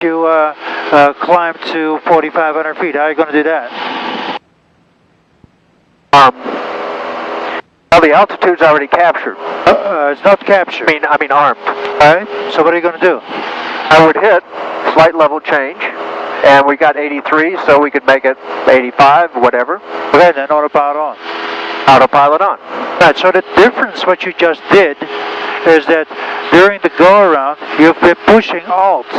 you climb to 4,500 feet. How are you going to do that? Well, the altitude's already captured. It's not captured. I mean armed. Alright, so what are you going to do? I would hit flight level change, and we got 83, so we could make it 85, whatever. Okay, then autopilot on. Autopilot on. Right, so the difference, what you just did, is that during the go-around, you've been pushing Alt.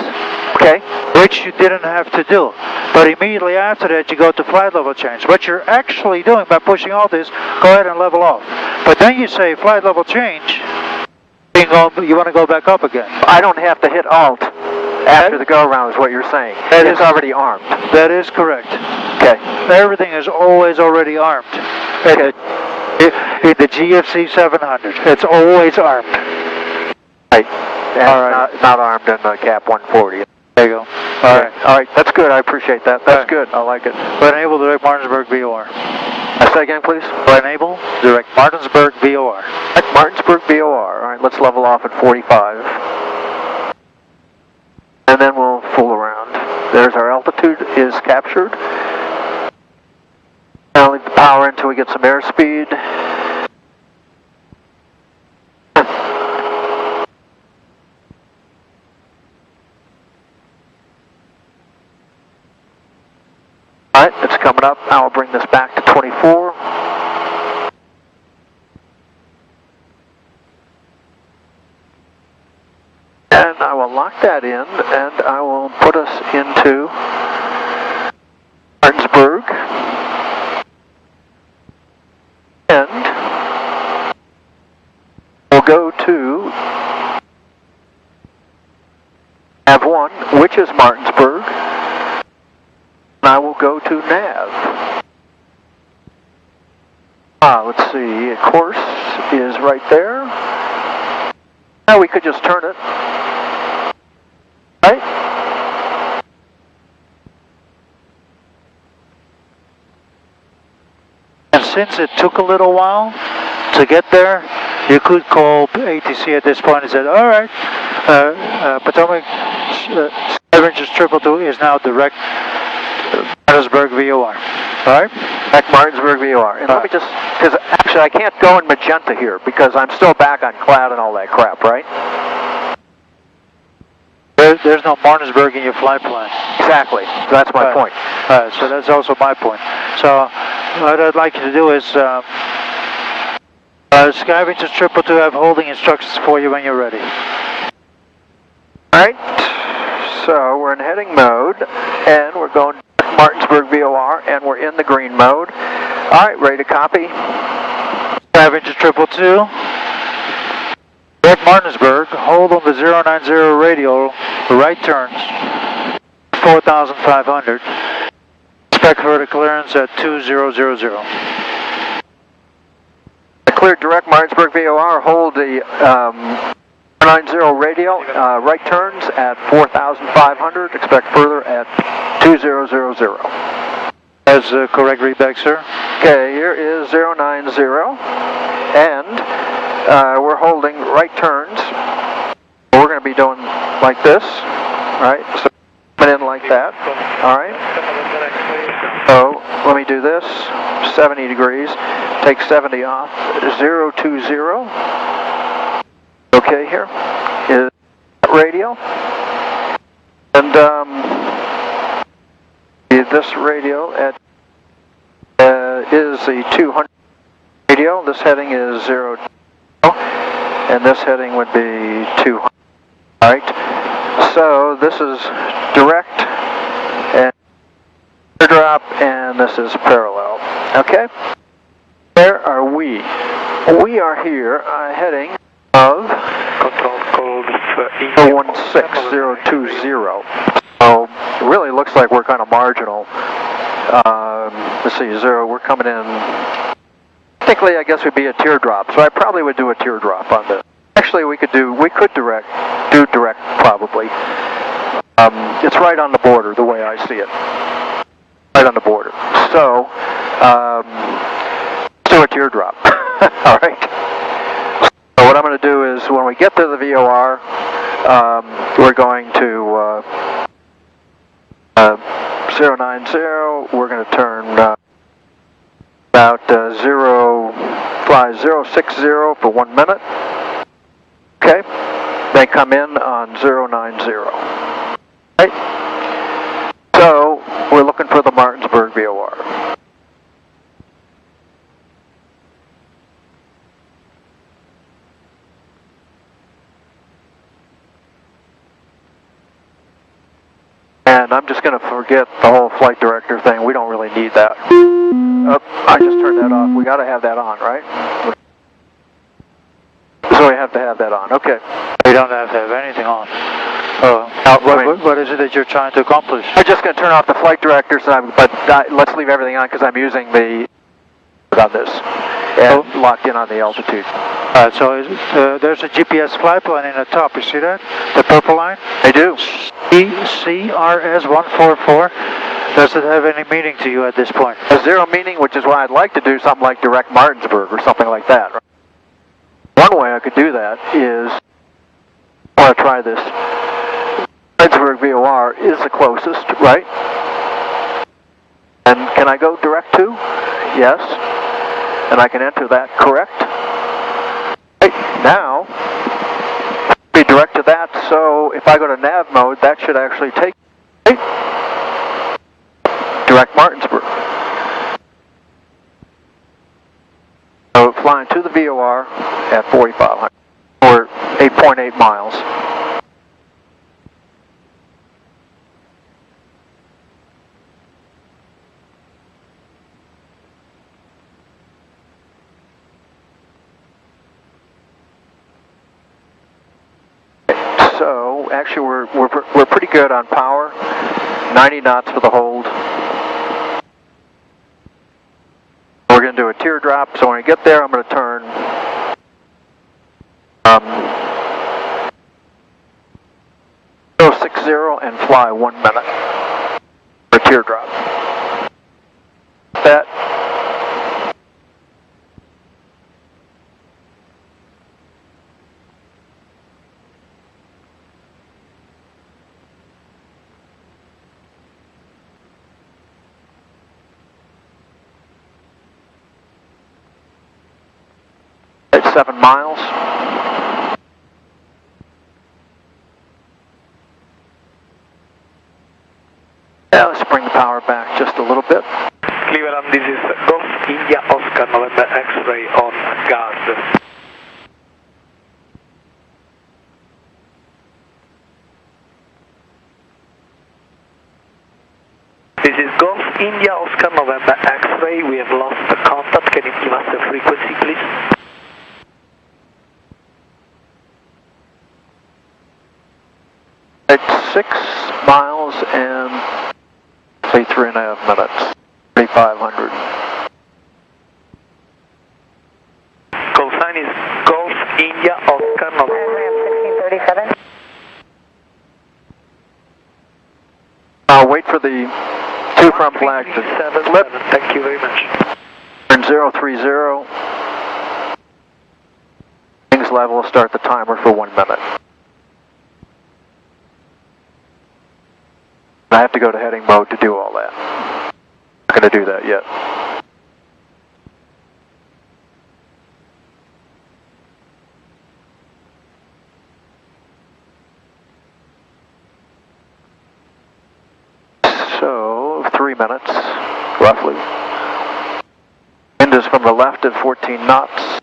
Okay. Which you didn't have to do. But immediately after that, you go to flight level change. What you're actually doing by pushing Alt is, go ahead and level off. But then you say flight level change, you want to go back up again. I don't have to hit Alt after the go-around is what you're saying. It's already armed. That is correct. Okay. Everything is always already armed. Okay. In the GFC 700, it's always armed. Right. And Alright. Not armed in the Cap 140. There you go. Alright, that's good. I appreciate that. That's good. I like it. Enable direct Martinsburg VOR. Say again, please. Enable direct Martinsburg VOR. Martinsburg VOR. Alright, let's level off at 45. And then we'll fool around. There's our altitude is captured. I'll leave the power until we get some airspeed. Alright, it's coming up. I'll bring this back to 24. And I will lock that in, and I will put us into Martinsburg. And we'll go to Nav1, which is Martinsburg. And I will go to Nav. Let's see, course is right there. Now we could just turn it. Right? And since it took a little while to get there, you could call ATC at this point and say, alright, Potomac Winchester 222 is now direct Martinsburg VOR. Alright? Back Martinsburg VOR. And let me just, because actually I can't go in magenta here because I'm still back on cloud and all that crap, right? There's no Martinsburg in your flight plan. Exactly. That's my point. So that's also my point. So what I'd like you to do is Sky Winchester 222 have holding instructions for you when you're ready. Alright. So we're in heading mode and we're going to Martinsburg VOR and we're in the green mode. Alright, ready to copy. Sky Winchester 222. Direct Martinsburg, hold on the 090 radial, right turns, 4,500. Expect further clearance at 2000. Cleared direct Martinsburg VOR, hold the 090 radial, right turns at 4,500. Expect further at 2000. That's the correct readback, sir. Okay, here is 090, and we're holding right turns. We're going to be doing like this, right? So coming in like that, all right? So let me do this, 70 degrees, take 70 off, 020. Okay, here is radial, and this radial at is the 200 radial. This heading is 0. And this heading would be 200. Alright, so this is direct and drop, and this is parallel. Okay, where are we? We are here heading of 016020. So it really looks like we're kind of marginal. Let's see, we're coming in. Technically, I guess would be a teardrop, so I probably would do a teardrop on this. Actually, we could do direct probably. It's right on the border, the way I see it. Right on the border. So, let's do a teardrop. All right. So what I'm going to do is, when we get to the VOR, we're going to 090, we're going to turn about fly 060 for 1 minute. Okay, they come in on 090. Right. So we're looking for the Martinsburg VOR. And I'm just going to forget the whole flight director thing. We don't really need that. Oh, I just turned that off. We got to have that on, right? So we have to have that on. Okay. We don't have to have anything on. What is it that you're trying to accomplish? I'm just going to turn off the flight directors, but let's leave everything on because I'm using the on this and locked in on the altitude. So there's a GPS flight line in the top. You see that? The purple line? I do. CRS144. Does it have any meaning to you at this point? A zero meaning, which is why I'd like to do something like direct Martinsburg or something like that. Right? One way I could do that is, I want to try this. Martinsburg VOR is the closest, right? And can I go direct to? Yes. And I can enter that correct. Right. Now, be direct to that, so if I go to nav mode, that should actually take direct Martinsburg. So flying to the VOR at 4,500 or 8.8 miles. So actually we're pretty good on power. 90 knots for the hold. We're going to do a teardrop, so when I get there I'm going to turn 060 and fly 1 minute for a teardrop. That. At 7 miles. Yeah, let's bring the power back just a little bit. Cleveland, this is Golf India Oscar November X-ray on guard. This is Golf India Oscar November X-ray. We have lost the contact. Can you give us the frequency, please? It's 6 miles and say 3.5 minutes. 3,500. Call sign is Golf India Oscar November. 1637. I'll wait for the two front flag to flip. Thank you very much. Turn 030. Wings level will start the timer for 1 minute. I have to go to heading mode to do all that. Not going to do that yet. So, 3 minutes, roughly. Wind is from the left at 14 knots.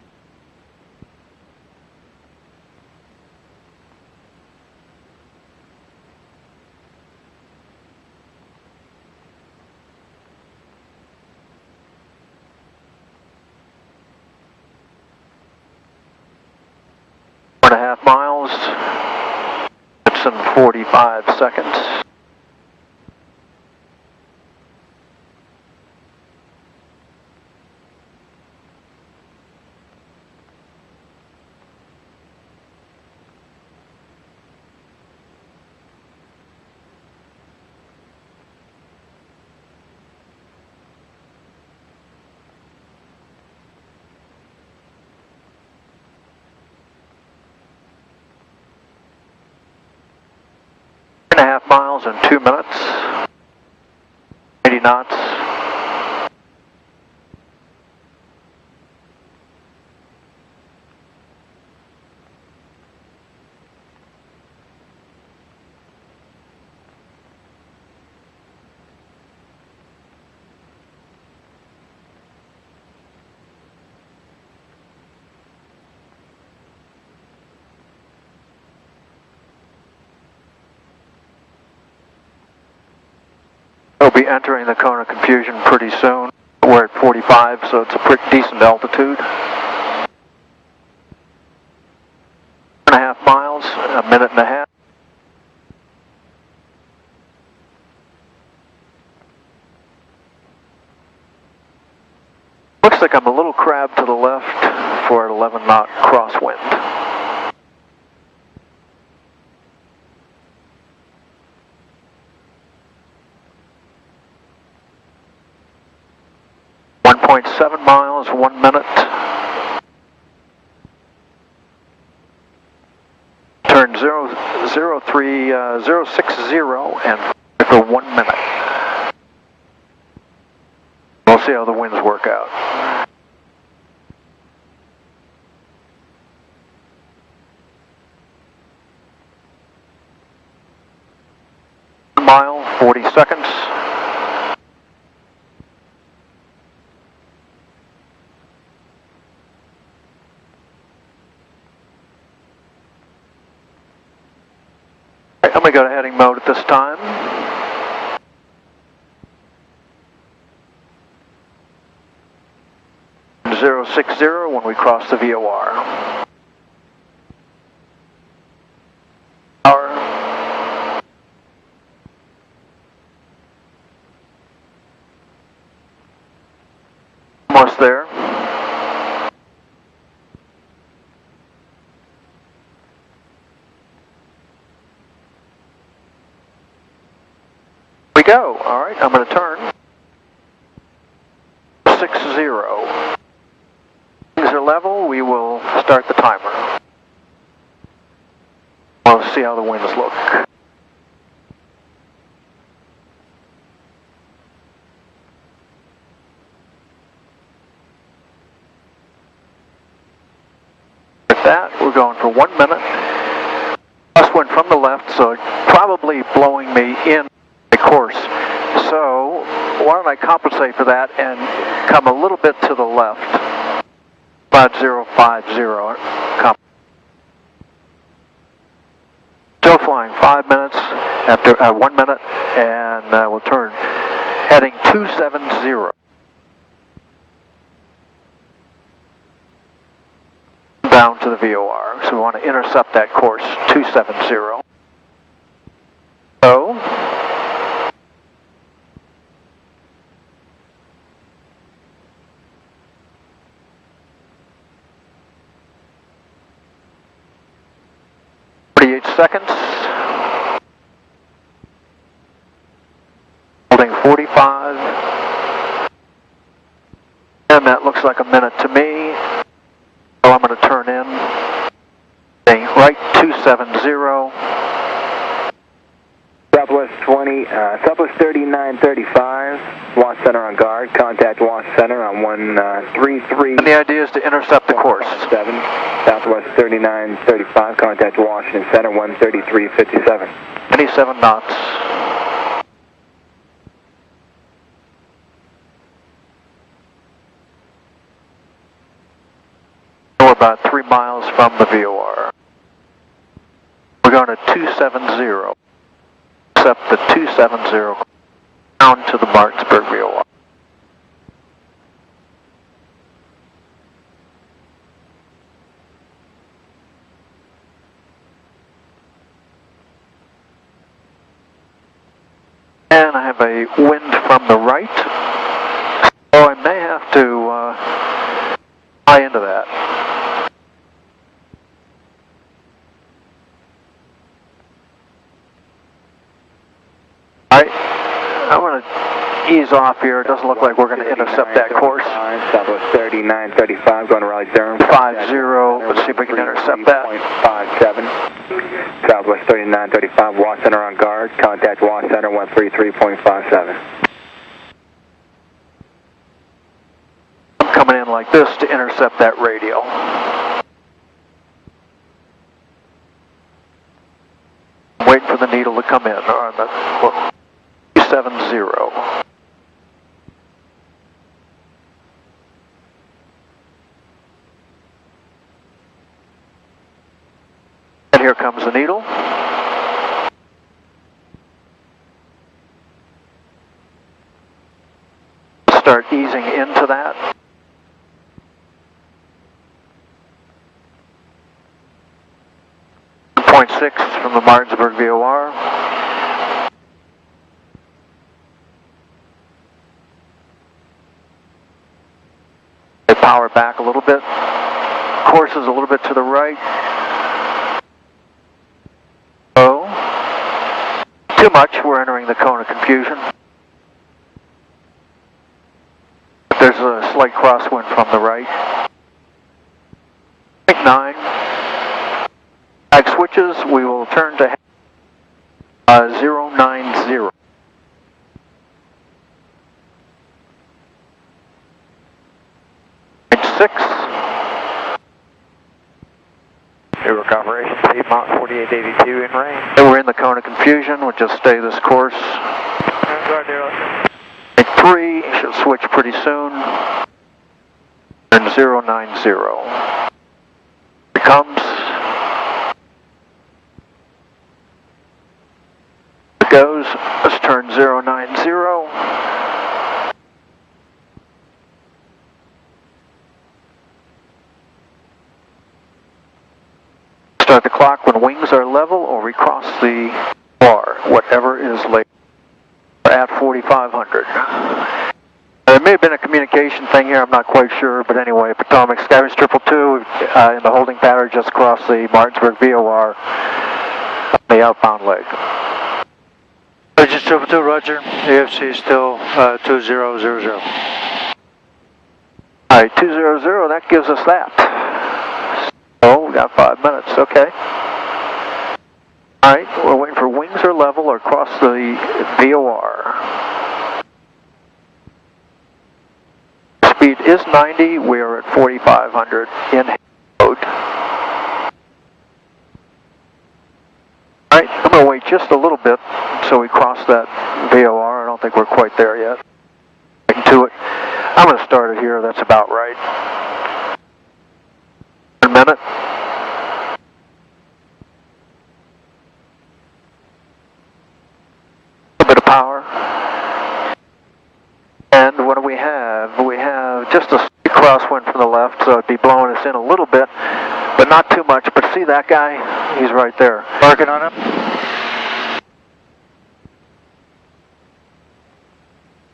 Four and a half miles. It's in 45 seconds. And a half miles in 2 minutes. 80 knots. We'll be entering the cone of confusion pretty soon. We're at 45, so it's a pretty decent altitude. 1.5 miles, a minute and a half. Looks like I'm a little crab to the left for an 11 knot crosswind. .7 miles, 1 minute. Turn 060 and for 1 minute. We'll see how the winds work out. Mile, 40 seconds. I'm going to go to heading mode at this time. .060 when we cross the VOR. Almost there. We go. All right, I'm going to turn. 60. Things are level. We will start the timer. We'll see how the winds look. With that, we're going for 1 minute. Crosswind from the left, so probably blowing me in the course. So why don't I compensate for that and come a little bit to the left. 5050. Still flying 5 minutes after 1 minute, and we'll turn heading 270. Down to the VOR, so we want to intercept that course, 270. So, seconds. Holding 45. And that looks like a minute to me. So I'm going to turn in. Staying right 270. Southwest 20, Southwest 3935, Wash Center on guard, contact Wash Center on 133. And the idea is to intercept the course. 7, Southwest 3935, contact Washington Center 13357. 27 knots. We're about 3 miles from the VOR. We're going to 270. Up the 270 down to the Martinsburg VOR. And I have a wind from the right, so I may have to fly into that. I'm going to ease off here. It doesn't look like we're going to intercept that course. Southwest 3935, going to Raleigh Durham. 50, let's see if we can intercept that. 57. Southwest 3935, Wash Center on guard, contact Wash Center 133.57. coming in like this to intercept that radial. I'm waiting for the needle to come in on the 270. And here comes the needle. Start easing into that. .6 from the Martinsburg VOR. They power back a little bit. Course is a little bit to the right. Oh, too much. We're entering the cone of confusion. There's a slight crosswind from the right. 9. Flag switches, we will turn to 090. Six. Operation Piedmont 4882 in range. And we're in the cone of confusion, we'll just stay this course. 3, should switch pretty soon. And 090. Here it comes. It goes. Let's turn 090. Start the clock when wings are level or we cross the bar, whatever is later. At 4,500. There may have been a communication thing here, I'm not quite sure, but anyway, Potomac Skyrim 222 in the holding pattern just across the Martinsburg VOR on the outbound leg. Bridges 222, roger. AFC still 2000. Alright, 200, that gives us that. So, we got 5 minutes, okay. Alright, we're waiting for wings are level or cross the VOR. Speed is 90, we're at 4,500 in mode. Alright, I'm going to wait just a little bit so we cross that VOR. I don't think we're quite there yet. To it. I'm going to start it here, that's about right. 1 minute. Power. And what do we have? We have just a crosswind from the left, so it'd be blowing us in a little bit, but not too much. But see that guy? He's right there. Working on him.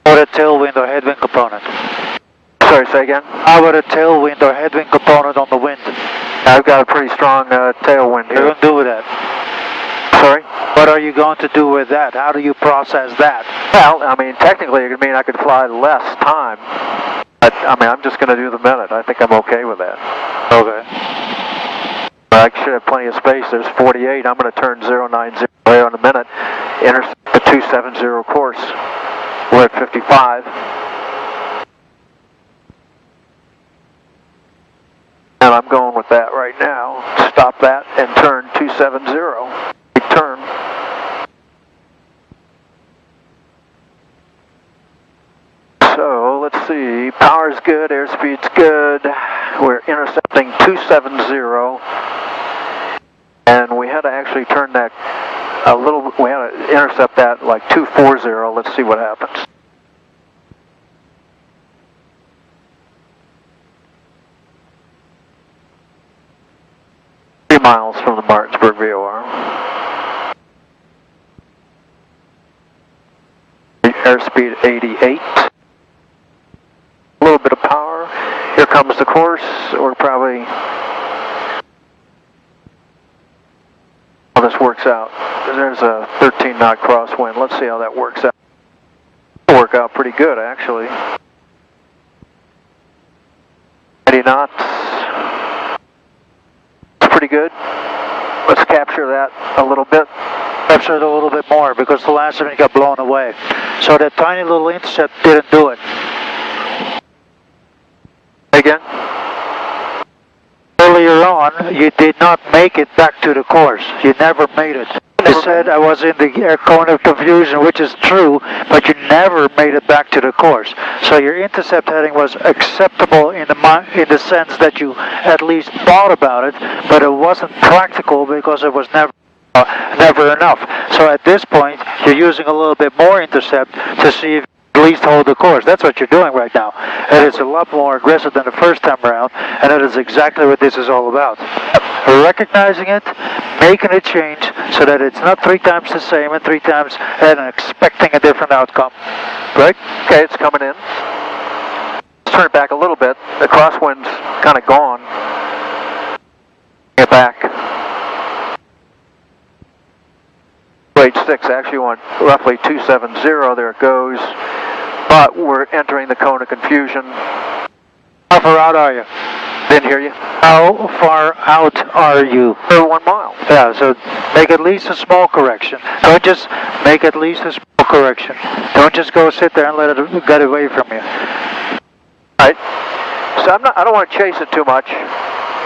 How about a tailwind or headwind component? Sorry, say again? How about a tailwind or headwind component on the wind? I've got a pretty strong tailwind here. What are you going to do with that? Sorry? What are you going to do with that? How do you process that? Well, I mean, technically it could mean I could fly less time. But, I mean, I'm just going to do the minute. I think I'm okay with that. Okay. I should have plenty of space. There's 48. I'm going to turn 090 away on a minute. Intercept the 270 course. We're at 55. And I'm going with that right now. Stop that and turn 270. Big turn. So let's see. Power's good. Airspeed's good. We're intercepting 270. And we had to actually turn that a little. We had to intercept that like 240. Let's see what happens. 3 miles from the Martinsburg VOR. Airspeed 88. A little bit of power. Here comes the course. We're probably... Well, this works out. There's a 13 knot crosswind. Let's see how that works out. It'll work out pretty good, actually. 90 knots. Pretty good. Let's capture that a little bit. Capture it a little bit more because the last time it got blown away. So that tiny little intercept didn't do it. Again? Earlier on, you did not make it back to the course. You never made it. You said I was in the air cone of confusion, which is true, but you never made it back to the course. So your intercept heading was acceptable in the sense that you at least thought about it, but it wasn't practical because it was never enough. So at this point, you're using a little bit more intercept to see if you at least hold the course. That's what you're doing right now. And it's a lot more aggressive than the first time around, and that is exactly what this is all about. Recognizing it, making a change so that it's not 3 times the same and 3 times and expecting a different outcome. Right? Okay, it's coming in. Let's turn it back a little bit. The crosswind's kind of gone. Get back. H6 actually went roughly 270. There it goes. But we're entering the cone of confusion. How far out are you? Didn't hear you. How far out are you? 1 mile. Yeah, so make at least a small correction. Don't just make at least a small correction. Don't just go sit there and let it get away from you. Right. So I don't want to chase it too much.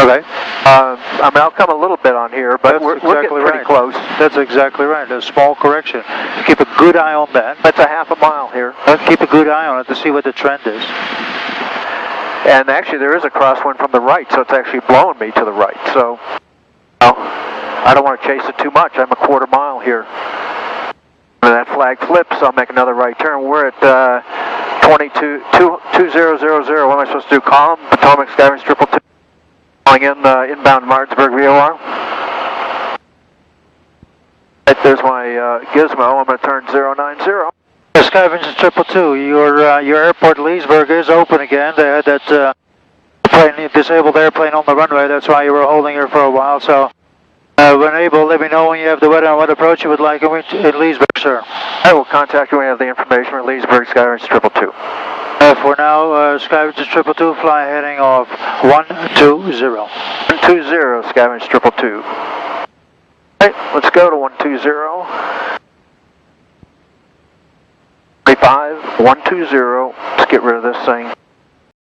Okay. I mean, I'll come a little bit on here, but we're getting pretty close. That's exactly right. A small correction. You keep a good eye on that. That's a half a mile here. Keep a good eye on it to see what the trend is. And actually, there is a crosswind from the right, so it's actually blowing me to the right. So, I don't want to chase it too much. I'm a quarter mile here. When that flag flips, I'll make another right turn. We're at 2000. What am I supposed to do? Column, Potomac, Skyrim, 222. Calling in inbound Martinsburg VOR. Right, there's my gizmo. I'm going to turn 090. Skyrim 222. Your airport Leesburg is open again. They had that disabled airplane on the runway. That's why you were holding here for a while. So when able, let me know when you have the weather and what approach you would like in Leesburg, sir. I will contact you when I have the information for Leesburg, Skyrim 222. For now, Skyrim 222, fly heading of 120. 120, Skyrim 222. Alright, let's go to 120. 35, 120. Let's get rid of this thing.